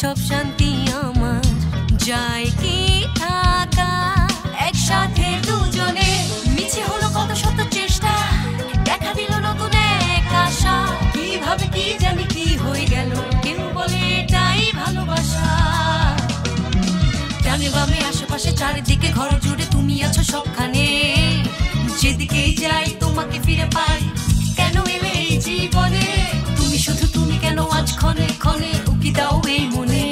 সব শান্তি আমার যায় কি থাকা একসাথে দুজনে মিছে হলো কত শত চেষ্টা দেখা দিল নতুন এক আশা কিভাবে কি জানি কি হয়ে গেল কেউ বলে এটাই ভালোবাসা ডানে বামে আশেপাশে চারিদিকে ঘর জুড়ে তুমি আছো সবখানে যেদিকেই যাই তোমাকে ফিরে পাই কেন এলে এই জীবনে তুমি শুধু তুমি কেন আজ ক্ষণে ক্ষণে উকি দাও এই মনে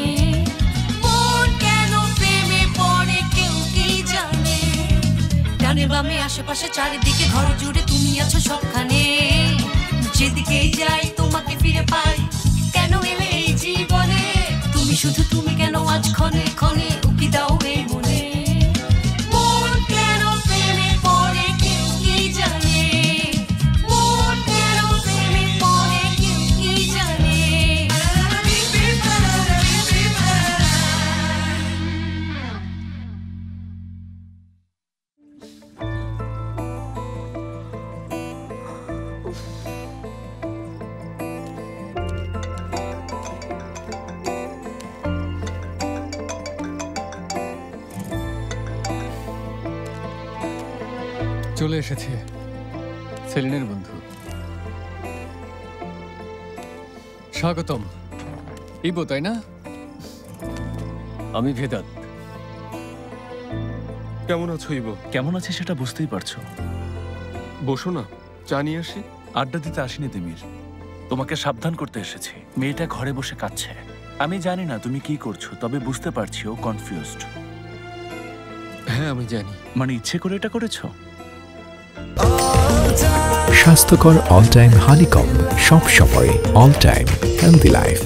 মন কেন প্রেমে পড়ে কেউ কি জানে ডানে বামে আশেপাশে চারিদিকে ঘর জুড়ে তুমি আছো সবখানে যেদিকেই যাই তোমাকে ফিরে পাই কেন এলে এই জীবনে তুমি শুধু তুমি কেন আজ ক্ষণে ক্ষণে উকি দাও এই মনে মন কেন প্রেমে পড়ে কেউ কি জানে মন কেন প্রেমে পড়ে কেউ কি জানে চলে এসেছে সেলিনের বন্ধু স্বাগতম ইবো তাই না আমি ভেদাত কেমন আছো ইবো? কেমন আছে সেটা বুঝতেই পারছো। বসো না, চা নিয়ে আসি। আড্ডা দিতে আসিনি তিমির, তোমাকে সাবধান করতে এসেছি। মেয়েটা ঘরে বসে কাঁদছে। আমি জানি না তুমি কি করছো, তবে বুঝতে পারছি ও কনফিউজড। হ্যাঁ আমি জানি। মানে ইচ্ছে করে এটা করেছো? স্বাস্থ্যকর অল টাইম হানিকম, সব সময় অল টাইম হেলদি লাইফ।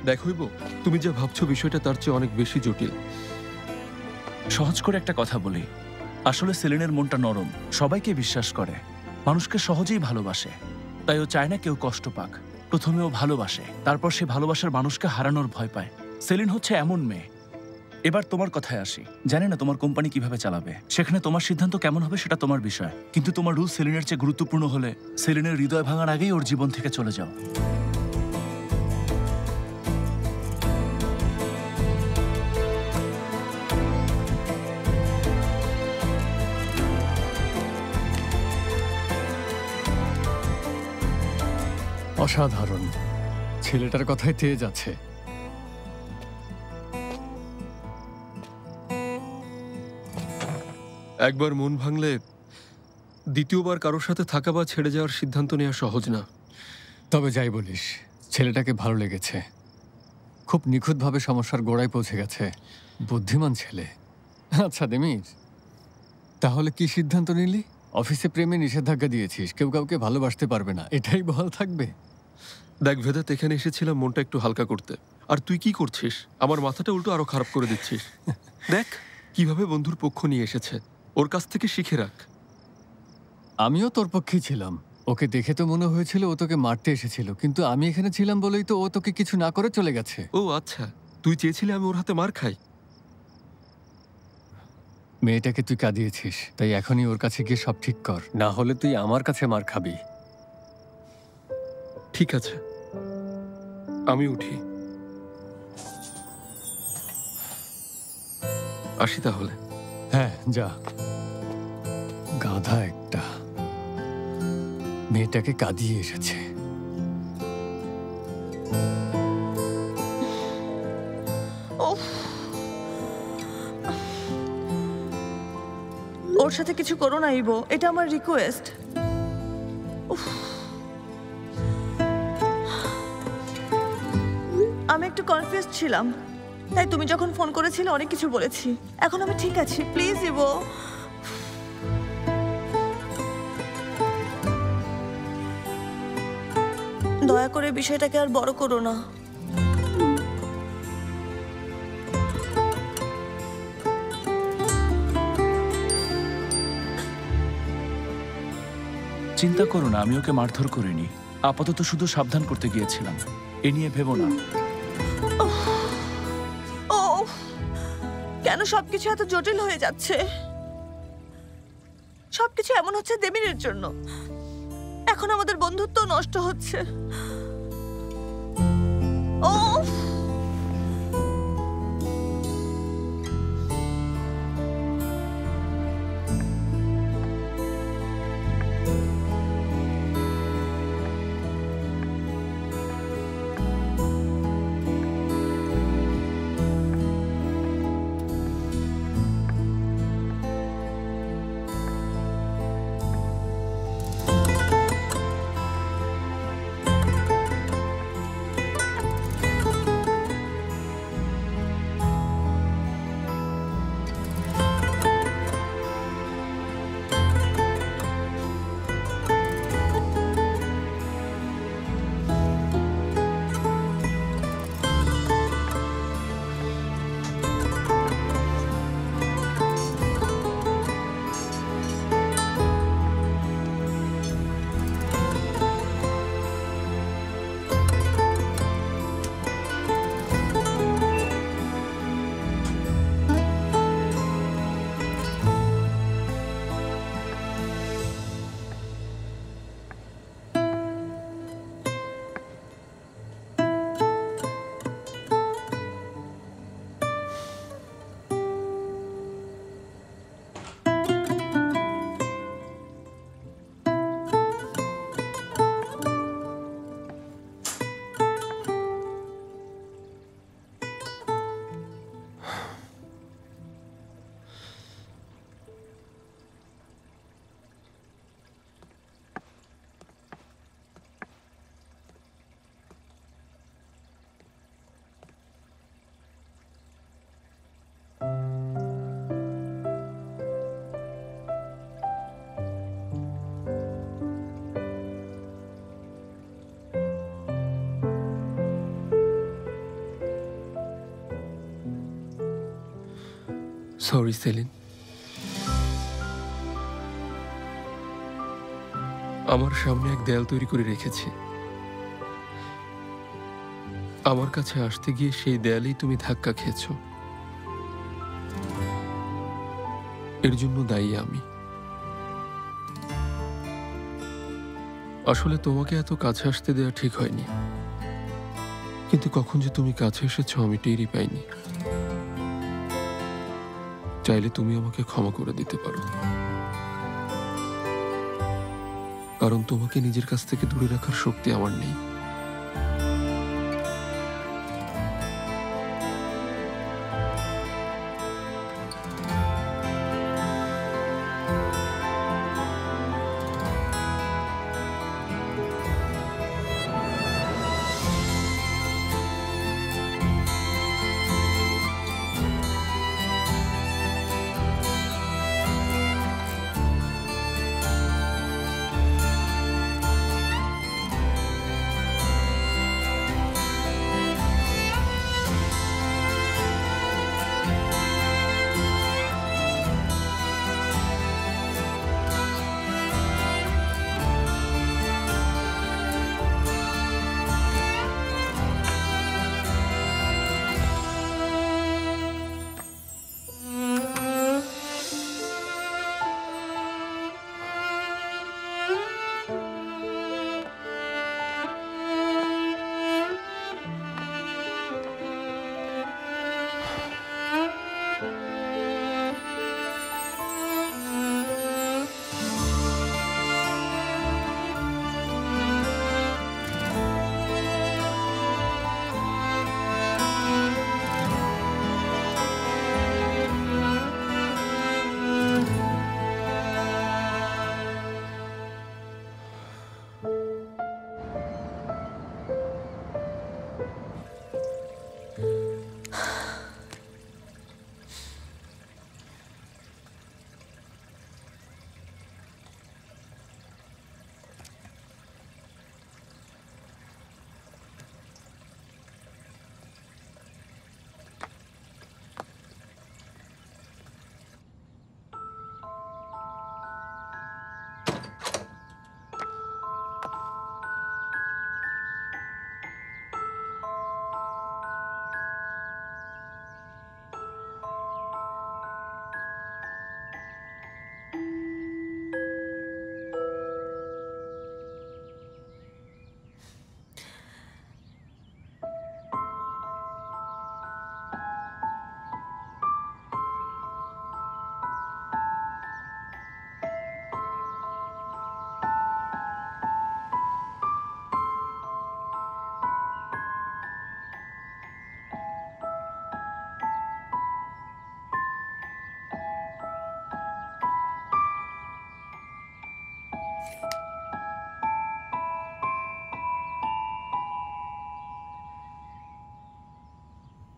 দেখো ইবো, তুমি যা ভাবছো বিষয়টা তার চেয়ে অনেক বেশি জটিল। সহজ করে একটা কথা বলি, আসলে সেলিনের মনটা নরম, সবাইকে বিশ্বাস করে, মানুষকে সহজেই ভালোবাসে। তাই ও চায় না কেউ কষ্ট পাক। প্রথমে ও ভালোবাসে, তারপর সে ভালোবাসার মানুষকে হারানোর ভয় পায়। সেলিন হচ্ছে এমন মেয়ে। এবার তোমার কথায় আসি, জানি না তোমার কোম্পানি কিভাবে চালাবে, সেখানে তোমার সিদ্ধান্ত কেমন হবে সেটা তোমার বিষয়, কিন্তু তোমার রুল সেলিনের চেয়ে গুরুত্বপূর্ণ হলে সেলিনের হৃদয় ভাঙার আগেই ওর জীবন থেকে চলে যাও। অসাধারণ, ছেলেটার কথায় তেজ আছে। একবার মন ভাঙলে দ্বিতীয়বার কারোর সাথে থাকা বা ছেড়ে যাওয়ার সিদ্ধান্ত নেওয়া সহজ না। তবে যাই বলিস, ছেলেটাকে ভালো লেগেছে। খুব নিখুঁতভাবে সমস্যার গোড়ায় পৌঁছে গেছে। বুদ্ধিমান ছেলে। আচ্ছা দেমির, তাহলে কি সিদ্ধান্ত নিলি? অফিসে প্রেমে নিষেধাজ্ঞা দিয়েছিস, কেউ কাউকে ভালোবাসতে পারবে না, এটাই বহাল থাকবে? দেখ ভেদাত, এখানে এসেছিলাম মনটা একটু হালকা করতে, আর তুই কি করছিস? আমার মাথাটা উল্টো আরো খারাপ করে দিচ্ছিস। দেখ কিভাবে বন্ধুর পক্ষ নিয়ে এসেছে, ওর কাছ থেকে শিখে রাখ। আমিও তোর পক্ষেই ছিলাম। ওকে দেখে তো মনে হয়েছিল ও তোকে মারতে এসেছিল, কিন্তু আমি এখানে ছিলাম বলেই তো ও তোকে কিছু না করে চলে গেছে। ও আচ্ছা, তুই চেয়েছিলি আমি ওর হাতে মার খাই? মেয়েটাকে তুই কাঁদিয়েছিস, তাই এখনই ওর কাছে গিয়ে সব ঠিক কর, না হলে তুই আমার কাছে মার খাবি। ঠিক আছে, আমি উঠি, আসি তাহলে। হ্যাঁ যা। গাধা একটা, মেয়েটাকে কাঁদিয়ে এসেছে। ওর সাথে কিছু করো না ইবো, এটা আমার রিকোয়েস্ট। আমি একটু কনফিউজ ছিলাম, তাই তুমি যখন ফোন করেছিলে অনেক কিছু বলেছি। এখন আমি ঠিক আছি, প্লিজ ইবো। দয়া করে বিষয়টাকে আর বড় করো না। চিন্তা করো না, আমি ওকে মারধর করিনি, আপাতত শুধু সাবধান করতে গিয়েছিলাম। এ নিয়ে ভেবো না। কেন সবকিছু এত জটিল হয়ে যাচ্ছে? সবকিছু এমন হচ্ছে দেমিরের জন্য। এখন আমাদের বন্ধুত্ব নষ্ট হচ্ছে। ও সরি সেলিন, আমার সামনে এক দেয়াল তৈরি করে রেখেছি। আমার কাছে আসতে গিয়ে সেই দেয়ালেই তুমি ধাক্কা খেয়েছো। এর জন্য দায়ী আমি। আসলে তোমাকে এত কাছে আসতে দেওয়া ঠিক হয়নি, কিন্তু কখন যে তুমি কাছে এসেছো আমি টেরই পাইনি। চাইলে তুমি আমাকে ক্ষমা করে দিতে পারো, কারণ তোমাকে নিজের কাছ থেকে দূরে রাখার শক্তি আমার নেই।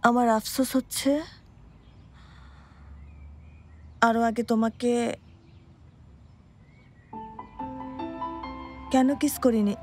আমার আফসোস হচ্ছে আরো আগে তোমাকে কেন কিস করিনি।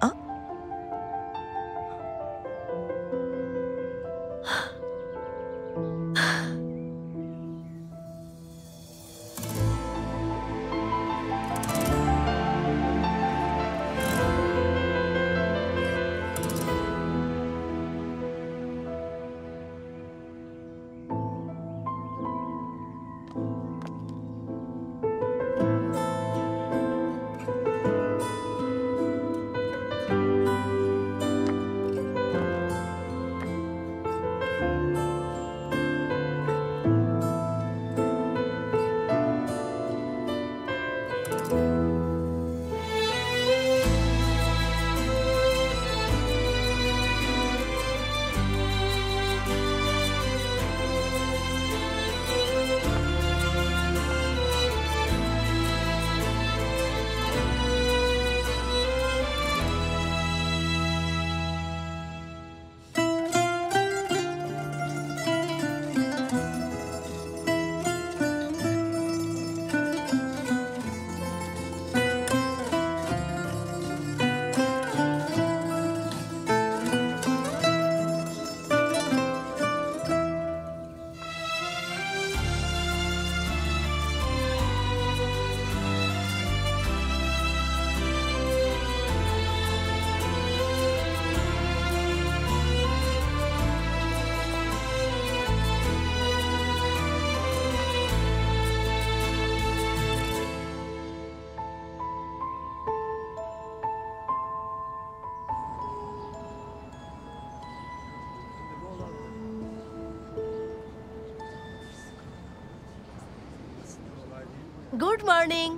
Good morning.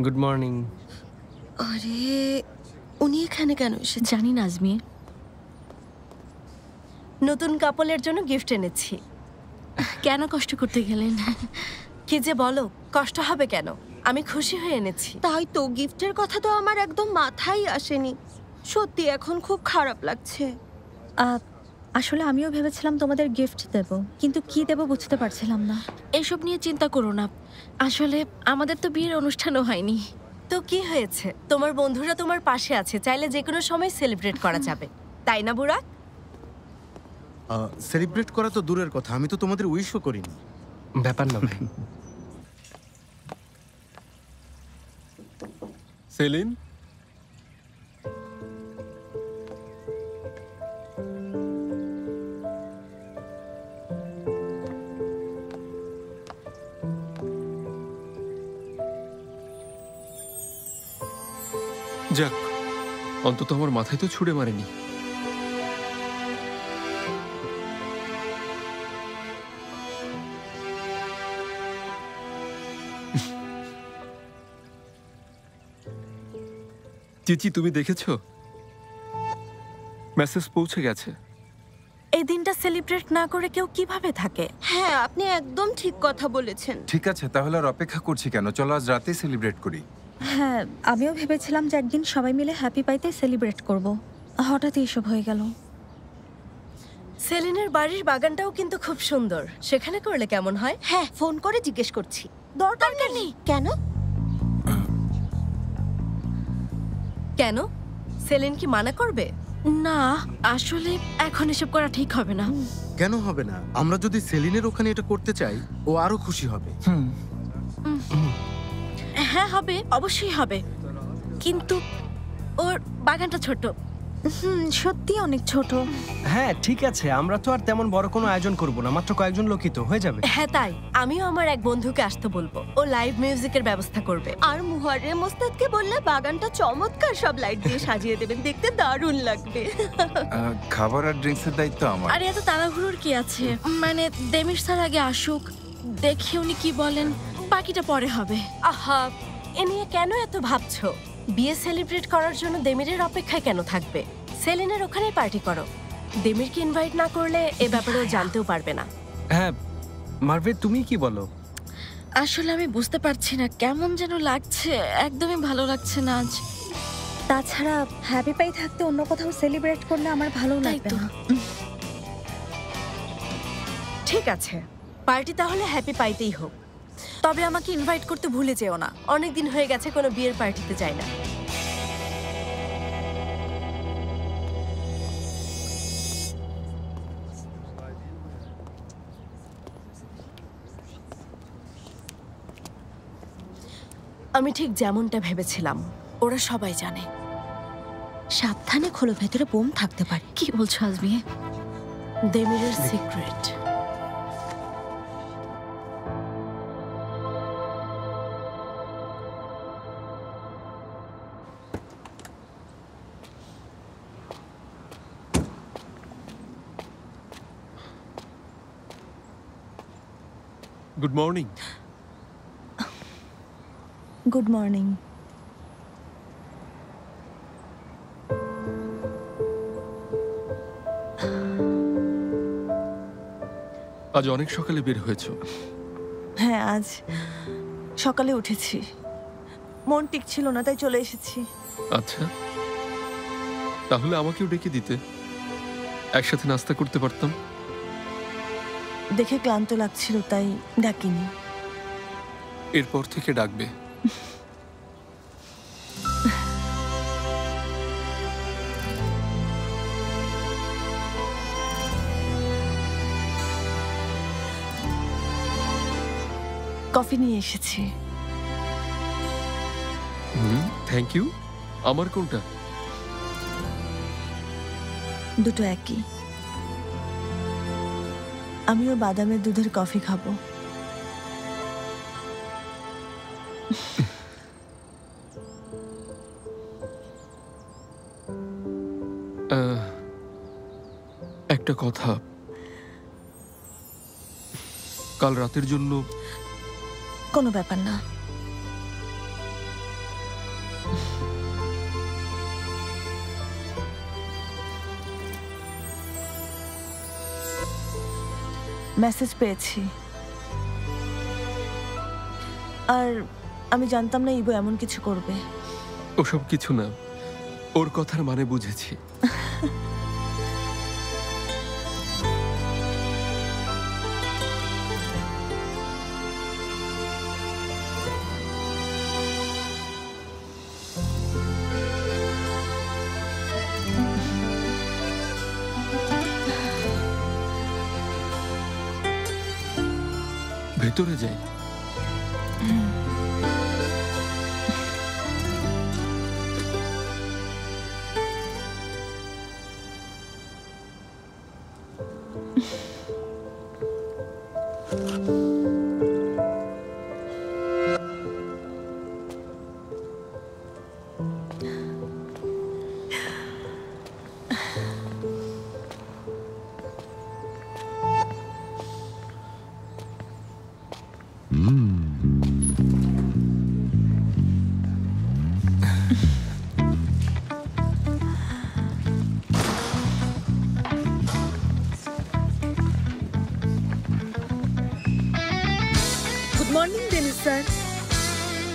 Good morning. আরে উনি এখানে কেন এসে? জানি না আজমি, নতুন কাপলের জন্য গিফট এনেছি। কেন কষ্ট করতে গেলেন? কি যে বলো, কষ্ট হবে কেন? আমি খুশি হয়ে এনেছি। তাই তো, গিফটের কথা তো আমার একদম মাথায় আসেনি। সত্যি এখন খুব খারাপ লাগছে। আসলে আমিও ভেবেছিলাম তোমাদের গিফট দেব, কিন্তু কি দেব বুঝতে পারছিলাম না। এসব নিয়ে চিন্তা করো না, আসলে আমাদের তো বিয়ের অনুষ্ঠানও হয়নি। তো কি হয়েছে? তোমার বন্ধুরা তোমার পাশে আছে, চাইলে যে কোনো সময় সেলিব্রেট করা যাবে, তাই না বুড়া? সেলিব্রেট করা তো দূরের কথা, আমি তো তোমাদের উইশও করিনি। ব্যাপার না ভাই। সেলিন, যাক, অন্তত আমার মাথায় তো ছুঁড়ে মারেনি। চিচি, তুমি দেখেছো? মেসেজ পৌঁছে গেছে। এই দিনটা সেলিব্রেট না করে কেউ কিভাবে থাকে? হ্যাঁ, আপনি একদম ঠিক কথা বলেছেন। ঠিক আছে, তাহলে আর অপেক্ষা করছি কেন? চলো আজ রাতেই সেলিব্রেট করি। হ্যাঁ, আমিও ভেবেছিলাম যে একদিন সবাই মিলে হ্যাপি পাইতে সেলিব্রেট করব, হঠাৎই এসব হয়ে গেল। সেলিনের বাড়ির বাগানটাও কিন্তু খুব সুন্দর, সেখানে করলে কেমন হয়? হ্যাঁ, ফোন করে জিজ্ঞেস করছি। দরকার নেই। কেন? কেন? সেলিন কি মানা করবে? না, আসলে এখন এসব করা ঠিক হবে না। কেন হবে না? আমরা যদি সেলিনের ওখানে এটা করতে চাই, ও আরো খুশি হবে। হ্যাঁ হবে, অবশ্যই হবে, কিন্তু ওর বাগানটা ছোট। সত্যি অনেক ছোট। হ্যাঁ ঠিক আছে, আমরা তো আর তেমন বড় কোনো আয়োজন করব না, মাত্র কয়েকজন লোকই তো হয়ে যাবে। হ্যাঁ তাই, আমিও আমার এক বন্ধুকে আসতে বলবো, ও লাইভ মিউজিকের ব্যবস্থা করবে। আর মুহাররেম ওস্তাদকে বললে বাগানটা চমৎকার সব লাইট দিয়ে সাজিয়ে দেবেন, দেখতে দারুণ লাগবে। খাবার আর ড্রিঙ্কসের দায়িত্ব আমার। আরে এত তাড়াহুড়োর কি আছে? মানে দেমির স্যার আগে আসুক, দেখি উনি কি বলেন, বাকিটা পরে হবে। আহা, এ নিয়ে কেন এত ভাবছো? বিয়ে সেলিব্রেট করার জন্য দেমিরের অপেক্ষায় কেন থাকবে? সেলিনের ওখানেই পার্টি করো। দেমিরকে ইনভাইট না করলে এ ব্যাপারে ও জানতেও পারবে না। হ্যাঁ মার্ভে, তুমি কি বলো? আসলে আমি বুঝতে পারছি না, কেমন যেন লাগছে, একদমই ভালো লাগছে না আজ। তাছাড়া হ্যাপি পাই থাকতে অন্য কোথাও সেলিব্রেট করলে আমার ভালো লাগবে না। ঠিক আছে, পার্টি তাহলে হ্যাপি পাইতেই হোক। তবে আমাকে ইনভাইট করতে ভুলে যেও না। অনেকদিন হয়ে গেছে কোনো বিয়ের পার্টিতে যাই না। আমি ঠিক যেমনটা ভেবেছিলাম, ওরা সবাই জানে। সাবধানে খোলো, ভেতরে বোম থাকতে পারে। কি বলছো আজমি? দেমিরের সিক্রেট। Good morning. Good morning. আজ অনেক সকালে বের হয়েছো। হ্যাঁ, আজ সকালে উঠেছি, মন টিকছিল না তাই চলে এসেছি। আচ্ছা, তাহলে আমাকেও ডেকে দিতে, একসাথে নাস্তা করতে পারতাম। দেখে ক্লান্ত লাগছিল তাই ডাকিনি। এরপর থেকে ডাকবে। কফি নিয়ে এসেছি। Thank you. আমার কোনটা? দুটো একই। আমিও বাদামের দুধের কফি খাবো। একটা কথা, কাল রাতের জন্য কোনো ব্যাপার না। মেসেজ পেয়েছি, আর আমি জানতাম না ইবো এমন কিছু করবে। ওসব কিছু না, ওর কথার মানে বুঝেছি। ভেতরে যাই।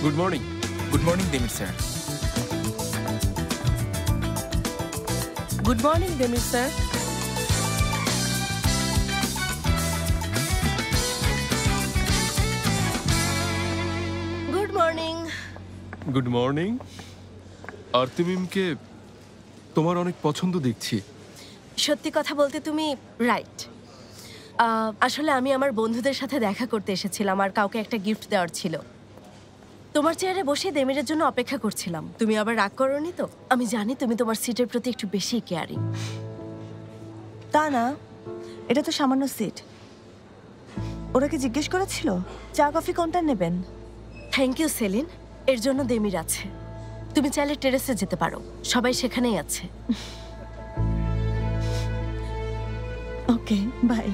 Good morning. Good morning Demir sir. Good morning Demir sir. Good morning. Good morning. আর তুমিমকে তোমার অনেক পছন্দ দেখছি। সত্যি কথা বলতে তুমি রাইট। আসলে আমি আমার বন্ধুদের সাথে দেখা করতে এসেছিলাম আর কাউকে একটা গিফট দেওয়ার ছিল। তোমার চেয়ারে বসে দেমিরের জন্য অপেক্ষা করছিলাম। তুমি আবার রাগ করোনি তো? আমি জানি তুমি তোমার সিটের প্রতি একটু বেশি কেয়ারিং। তা না, এটা তো সামান্য সিট। ওরা কি জিজ্ঞেস করেছিল চা কফি কোনটা নেবেন? থ্যাংক ইউ সেলিন, এর জন্য দেমির আছে। তুমি চাইলে টেরেসে যেতে পারো, সবাই সেখানেই আছে। ওকে, বাই।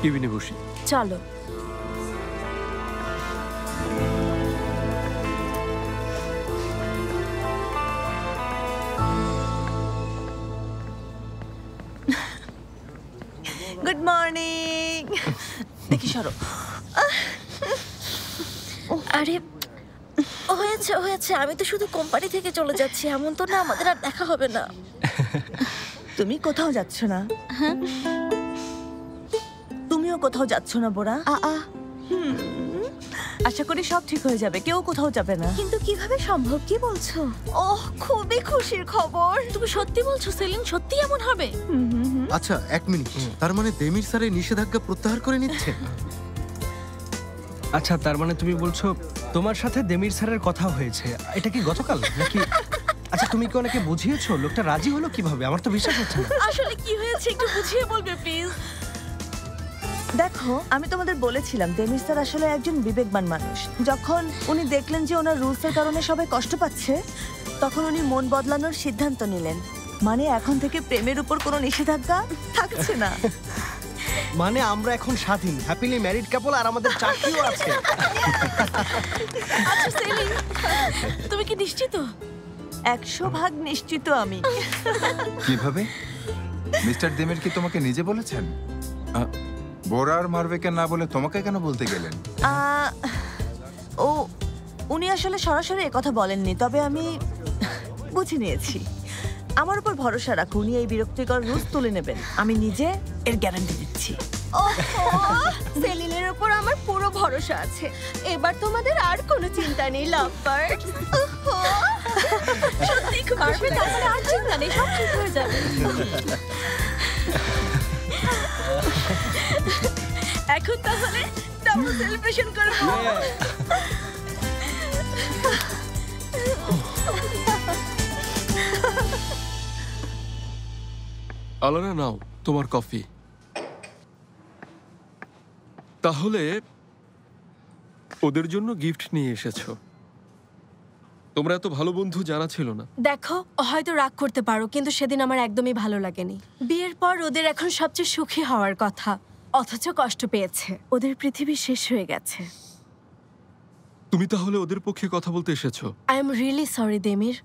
কেবিনে বসি। চলো। Good morning. দেখি সরো। আরে হয়েছে হয়েছে, আমি তো শুধু কোম্পানি থেকে চলে যাচ্ছি, এমন তো না আমাদের আর দেখা হবে না। তুমি কোথাও যাচ্ছ না? তুমিও কোথাও যাচ্ছ না বোরা? আশা করি সব ঠিক হয়ে যাবে, কেউ কোথাও যাবে না। কিন্তু কিভাবে সম্ভব, কি বলছো? ওহ, খুবই খুশির খবর। তুমি সত্যি বলছো সেলিন? সত্যি এমন হবে? আচ্ছা 1 মিনিট, তার মানে দেমির স্যার এই নিষেধাজ্ঞা প্রত্যাহার করে নিচ্ছে? আচ্ছা, তার মানে তুমি বলছো তোমার সাথে দেমির স্যারের কথা হয়েছে? এটা কি গতকাল নাকি? আচ্ছা, তুমি কি ওনাকে বুঝিয়েছো? লোকটা রাজি হলো কিভাবে? আমার তো বিশ্বাস হচ্ছে না। আসলে কি হয়েছে একটু বুঝিয়ে বলবে প্লিজ? দেখো, আমি তোমাদের বলেছিলাম দেমির স্যার আসলে একজন বিবেকবান মানুষ। যখন উনি দেখলেন যে ওনার রুলসের কারণে সবাই কষ্ট পাচ্ছে, তখন উনি মন বদলানোর সিদ্ধান্ত নিলেন। মানে এখন থেকে প্রেমের উপর কোনো নিষেধাজ্ঞা থাকছে না। মানে আমরা এখন স্বাধীন, হ্যাপিলি ম্যারিড কাপল, আর আমাদের চাকরিও আছে। আচ্ছা সেলিন, তুমি কি নিশ্চিত? 100% নিশ্চিত আমি। কিভাবে? মিস্টার দেমির কি তোমাকে নিজে বলেছেন? বোরা আর মারভেকে না বলে তোমাকে কেন বলতে গেলেন? উনি আসলে সরাসরি কথা বলেননি, তবে আমি বুঝে নিয়েছি। আমার উপর ভরসা রাখো, উনি এই বিরক্তিকর রুলস তুলে নেবেন। আমি নিজে এর গ্যারান্টি দিচ্ছি। সেলিনের উপর আমার পুরো ভরসা আছে। এবার তোমাদের আর কোনো চিন্তা নেই লাভ বার্ড। সত্যি খুব পারবে, তাহলে আর চিন্তা নেই, সব ঠিক হয়ে যাবে। এখন তাহলে ডাবল সেলিব্রেশন করব। আলানা, নাও তোমার কফি। তাহলে ওদের জন্য গিফট নিয়ে এসেছো? তোমরা এত ভালো বন্ধু জানা ছিল না। দেখো, হয়তো রাগ করতে পারো, কিন্তু সেদিন আমার একদমই ভালো লাগেনি। বিয়ের পর ওদের এখন সবচেয়ে সুখী হওয়ার কথা, অথচ কষ্ট পেয়েছে। ওদের পৃথিবী শেষ হয়ে গেছে। তুমি তাহলে ওদের পক্ষে কথা বলতে এসেছো? I am really sorry Demir.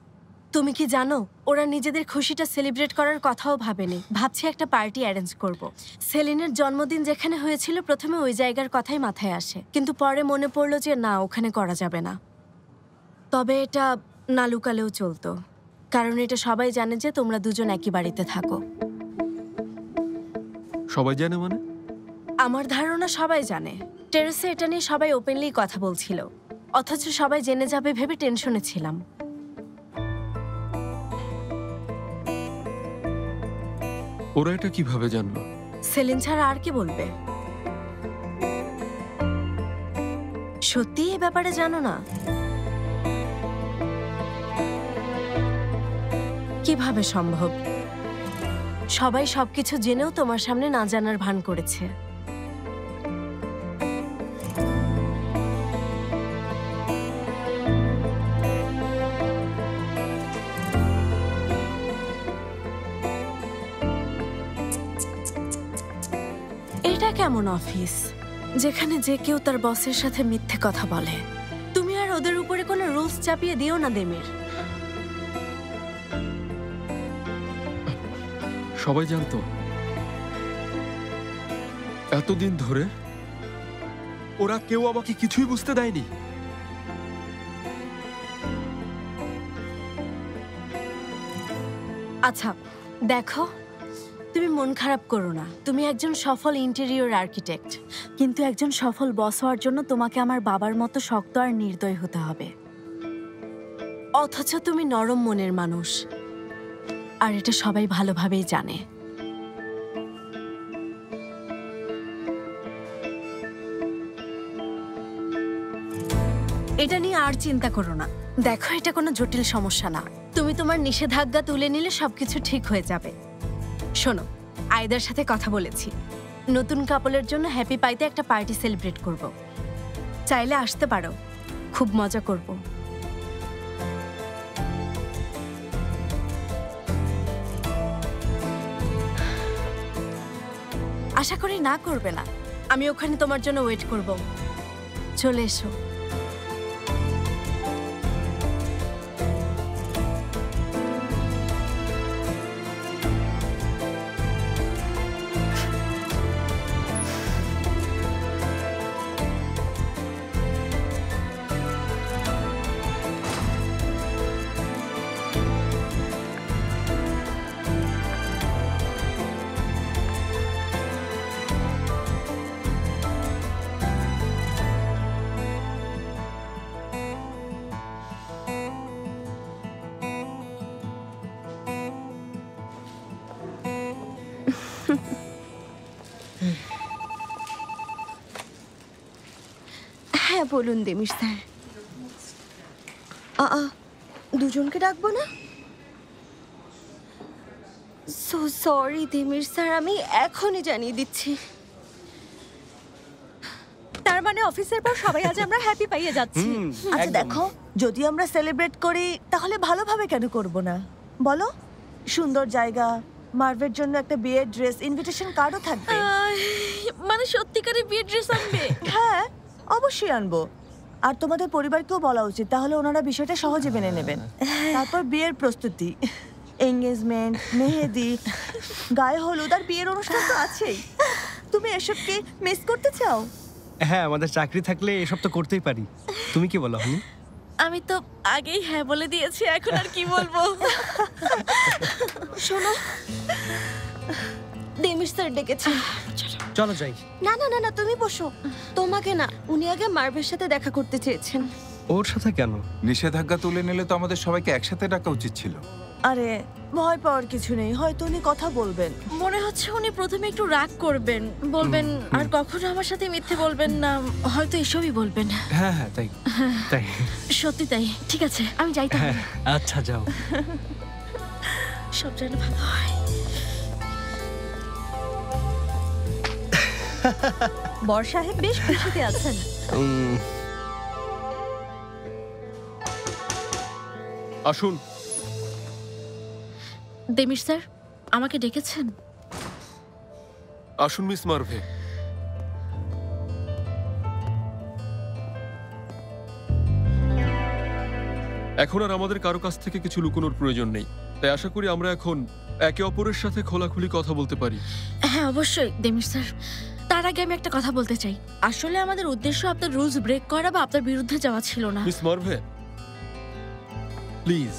তুমি কি জানো, ওরা নিজেদের খুশিটা সেলিব্রেট করার কথাও ভাবেনি। ভাবছি একটা পার্টি অ্যারেঞ্জ করব। সেলিনের জন্মদিন যেখানে হয়েছিল, প্রথমে ওই জায়গার কথাই মাথায় আসে, কিন্তু পরে মনে পড়লো যে না, ওখানে করা যাবে না। তবে এটা না লুকালেও চলতো, কারণ এটা সবাই জানে যে তোমরা দুজন একই বাড়িতে থাকো। সবাই জানে মানে? আমার ধারণা সবাই জানে। টেরেসে এটা নিয়ে সবাই ওপেনলি কথা বলছিল, অথচ সবাই জেনে যাবে ভেবে টেনশনে ছিলাম। ওরা এটা কিভাবে জানলো? সেলিন ছাড়া আর কি বলবে? সত্যি এই ব্যাপারে জানো না? কিভাবে সম্ভব? সবাই সবকিছু জেনেও তোমার সামনে না জানার ভান করেছে। এটা কেমন অফিস যেখানে যে কেউ তার বসের সাথে মিথ্যে কথা বলে? তুমি আর ওদের উপরে কোনো রুলস চাপিয়ে দিও না দেমির। সবাই জানতো এতদিন ধরে? ওরা কেউ আমাকে কিছুই বুঝতে দেয়নি? আচ্ছা দেখো, তুমি মন খারাপ করো না। তুমি একজন সফল ইন্টেরিয়র আর্কিটেক্ট, কিন্তু একজন সফল বস হওয়ার জন্য তোমাকে আমার বাবার মতো শক্ত আর নির্দয় হতে হবে। অথচ তুমি নরম মনের মানুষ, আর এটা সবাই ভালোভাবেই জানে। এটা নিয়ে আর চিন্তা করো না। দেখো, এটা কোনো জটিল সমস্যা না। তুমি তোমার নিষেধাজ্ঞা তুলে নিলে সবকিছু ঠিক হয়ে যাবে। শোনো, আয়েদার সাথে কথা বলেছি, নতুন কাপলের জন্য হ্যাপি পাইতে একটা পার্টি সেলিব্রেট করব। চাইলে আসতে পারো, খুব মজা করব। আশা করি না করবে না। আমি ওখানে তোমার জন্য ওয়েট করব। চলে এসো। হ্যাঁ বলুন দেমির স্যার। দুজনকে ডাকবো না? সো সরি দেমির স্যার, আমি এখনই জানিয়ে দিচ্ছি। তার মানে অফিসের পর সবাই আজ আমরা হ্যাপি পাইয়ে যাচ্ছি। আচ্ছা দেখো, যদি আমরা সেলিব্রেট করি তাহলে ভালোভাবে কেন করব না বলো? সুন্দর জায়গা, মার্ভের জন্য একটা বিয়ের ড্রেস, ইনভিটেশন কার্ডও থাকবে। মানে সত্যিকারের বিয়ের ড্রেস আনবে? হ্যাঁ অবশ্যই আনবো। আর তোমাদের পরিবারকেও বলা উচিত, তাহলে ওনারা বিষয়টা সহজে মেনে নেবেন। তারপর বিয়ের প্রস্তুতি, এঙ্গেজমেন্ট, মেহেদি, গায়ে হলুদ আর বিয়ের অনুষ্ঠান তো আছেই। তুমি এসবকে মিস করতে চাও? হ্যাঁ, আমাদের চাকরি থাকলে এসব তো করতেই পারি। তুমি কি বলো হানি? আমি তো আগেই হ্যাঁ বলে দিয়েছি, এখন আর কি বলবো। শোনো, দেমির স্যার ডেকেছে। চলো যাই। না না না না, তুমি বসো। তোমাকে না, উনি আগে মার্ভের সাথে দেখা করতে চেয়েছেন। ওর সাথে কেন? নিষেধাজ্ঞা তুলে নিলে তো আমাদের সবাইকে একসাথে ডাকা উচিত ছিল। আরে ভয় পাওয়ার কিছু নেই, হয়তো উনি কথা বলবেন। মনে হচ্ছে উনি প্রথমে একটু রাগ করবেন, বলবেন আর কখনো আমার সাথে মিথ্যে বলবেন না, হয়তো এসবই বলবেন। হ্যাঁ হ্যাঁ, তাই তাই। সত্যি তাই। ঠিক আছে, আমি যাই তাহলে। আচ্ছা যাও। সব যেন ভালো হয়। বর সাহেব বেশ খুশিতে আছেন। আসুন। দেমির স্যার আমাকে ডেকেছেন? আসুন মিস মার্ভে। এখন আর আমাদের কারো কাছ থেকে কিছু লুকোনোর প্রয়োজন নেই, তাই আশা করি আমরা এখন একে অপরের সাথে খোলাখুলি কথা বলতে পারি। হ্যাঁ অবশ্যই দেমির স্যার। তার আগে আমি একটা কথা বলতে চাই। আসলে আমাদের উদ্দেশ্য আপনার রুলস ব্রেক করা বা আপনার বিরুদ্ধে যাওয়া ছিল না। মিস মার্ভে প্লিজ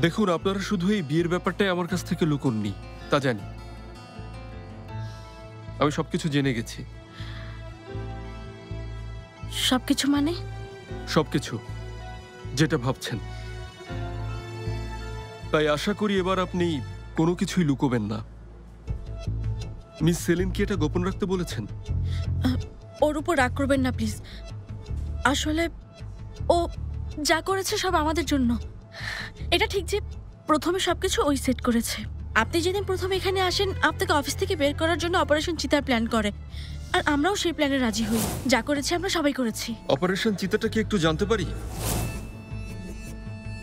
দেখুন, আপনারা শুধু এই বিয়ের ব্যাপারটাই আমার কাছ থেকে লুকোননি, তা জানি। আমি সবকিছু জেনে গেছি। সবকিছু মানে? সবকিছু যেটা ভাবছেন। তাই আশা করি এবার আপনি কোনো কিছুই লুকোবেন না। মিস সেলিন কি এটা গোপন রাখতে বলেছেন? ওর উপর রাগ করবেন না প্লিজ। আসলে ও যা করেছে সব আমাদের জন্য। এটা ঠিক যে প্রথমে সবকিছু ওই সেট করেছে। আপনি যেদিন প্রথমে এখানে আসেন, আপনাকে অফিস থেকে বের করার জন্য অপারেশন চিতার প্ল্যান করে, আর আমরাও সেই প্ল্যানে রাজি হই। যা করেছি আমরা সবাই করেছি। অপারেশন চিতাটা কি একটু জানতে পারি?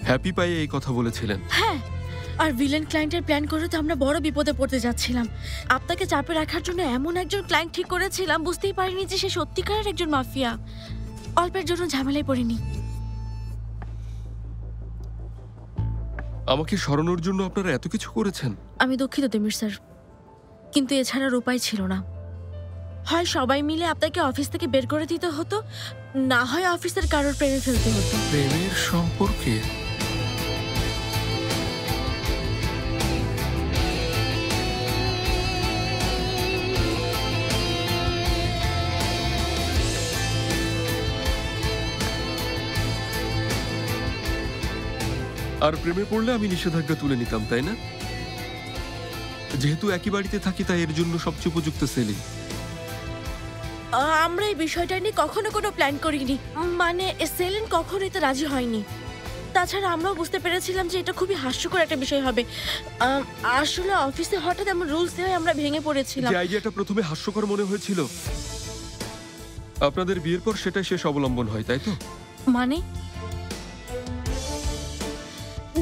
হ্যাপি পাইয়ে এই কথা বলেছিলেন। হ্যাঁ, আর ভিলেন ক্লায়েন্টের প্ল্যান করে তো আমরা বড় বিপদে পড়তে যাচ্ছিলাম। আপনাকে চাপে রাখার জন্য এমন একজন ক্লায়েন্ট ঠিক করেছিলাম, বুঝতেই পারিনি যে সে সত্যিকারের একজন মাফিয়া। অল্পের জন্য ঝামেলায় পড়িনি। আমাকে সরানোর জন্য আপনারা এত কিছু করেছেন। আমি দুঃখিত দেমির স্যার, কিন্তু এছাড়ার উপায় ছিল না। হয় সবাই মিলে আপনাকে অফিস থেকে বের করে দিতে হতো, না হয় অফিসের কারোর প্রেমে ফেলতে হতো। প্রেমের সম্পর্কে? আর প্রেমে পড়লে আমি নিষেধাজ্ঞা তুলে নিতাম, তাই না? যেহেতু একই বাড়িতে থাকি, তাই এর জন্য সবচেয়ে উপযুক্ত সেলিন। আমরা এই বিষয়টা নিয়ে কখনো কোনো প্ল্যান করিনি। মানে সেলিন কখনো এতে রাজি হয়নি। তাছাড়া আমরাও বুঝতে পেরেছিলাম যে এটা খুবই হাস্যকর একটা বিষয় হবে। আসলে অফিসে হঠাৎ এমন রুলস হয়ে আমরা ভেঙে পড়েছিলাম। যে আইডিয়াটা প্রথমে হাস্যকর মনে হয়েছিল, আপনাদের বিয়ের পর সেটাই শেষ অবলম্বন হয়, তাই তো? মানে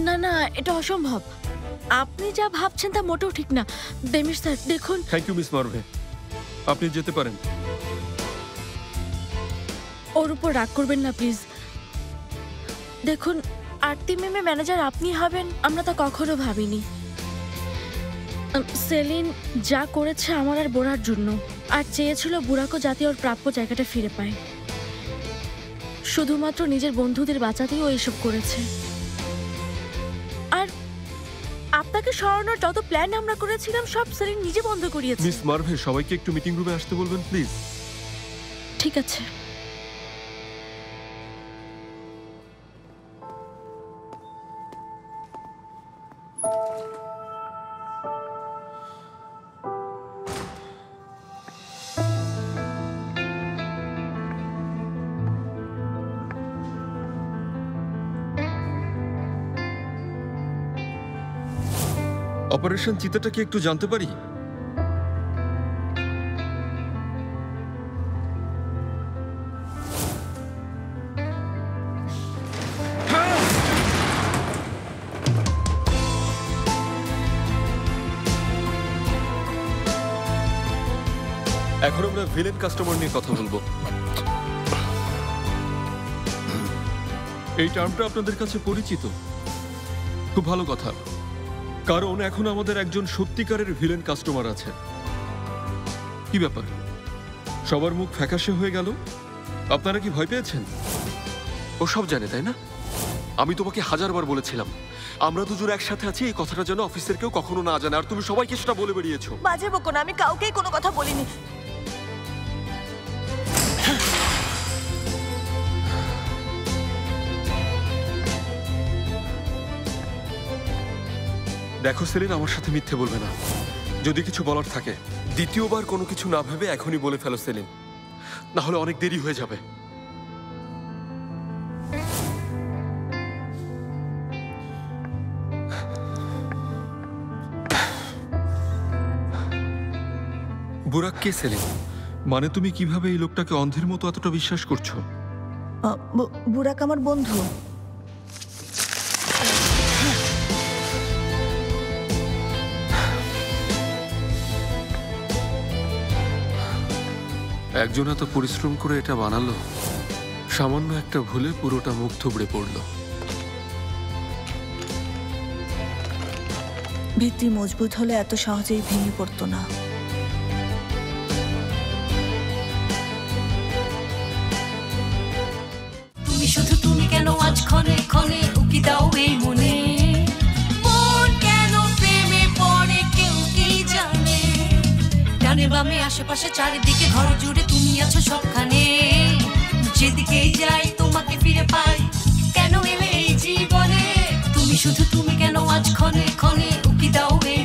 না না, এটা অসম্ভব। আপনি যা ভাবছেন তা মোটেও ঠিক না। দেমির স্যার দেখুন। থ্যাংক ইউ মিস মার্ভে, আপনি যেতে পারেন। ওর উপর রাগ করবেন না প্লিজ। দেখুন, আরতি মেমে ম্যানেজার আপনি হবেন আমরা তা কখনো ভাবিনি। সেলিন যা করেছে আমার আর বোরার জন্য, আর চেয়েছিল বুড়াকো যাতে ওর প্রাপ্য জায়গাটা ফিরে পায়। শুধুমাত্র নিজের বন্ধুদের বাঁচাতেই ও এসব করেছে। আর আপনাকে সরানোর যত প্ল্যান আমরা করেছিলাম সব সেলিন নিজে বন্ধ করিয়েছে। মিস মার্ভে, সবাইকে একটু মিটিং রুমে আসতে বলবেন প্লিজ। ঠিক আছে। অপারেশন চিতাটা কি একটু জানতে পারি? এখন আমরা ভিলেন কাস্টমার নিয়ে কথা বলবো। এই টার্মটা আপনাদের কাছে পরিচিত। খুব ভালো কথা, কারণ এখন আমাদের একজন সত্যিকারের ভিলেন কাস্টমার আছে। কি ব্যাপার, সবার মুখ ফ্যাকাশে হয়ে গেল? আপনারা কি ভয় পেয়েছেন? ও সব জানে, তাই না? আমি তোমাকে 1000 বার বলেছিলাম আমরা দুজন একসাথে আছি, এই কথাটা যেন অফিসের কেউ কখনো না জানে, আর তুমি সবাইকে সেটা বলে বেরিয়েছো। বাজে বকো না, আমি কাউকেই কোনো কথা বলিনি। দেখো সেলিন, আমার সাথে মিথ্যে বলবে না। যদি কিছু বলার থাকে দ্বিতীয়বার কোনো কিছু না ভেবে এখনই বলে ফেলো সেলিন, না হলে অনেক দেরি হয়ে যাবে। বুরাক কে সেলিন? মানে তুমি কিভাবে এই লোকটাকে অন্ধের মতো এতটা বিশ্বাস করছো? বুরাক আমার বন্ধু। একজন এত পরিশ্রম করে এটা বানালো, সামান্য একটা ভুলে পুরোটা মুখ থুবড়ে পড়লো। ভিত্তি মজবুত হলে এত সহজেই ভেঙে পড়তো না। তুমি শুধু তুমি কেন আজ ক্ষণে ক্ষণে উকি দাও এই মনে, মন কেন প্রেমে পড়ে কেউ কি জানে। ডানে বামে আশেপাশে চারিদিকে ঘর জুড়ে তুমি আছো সবখানে, যেদিকে যাই তোমাকে ফিরে পাই, কেন এলে এই জীবনে। তুমি শুধু তুমি কেন আজ ক্ষণে ক্ষণে উকি দাও এই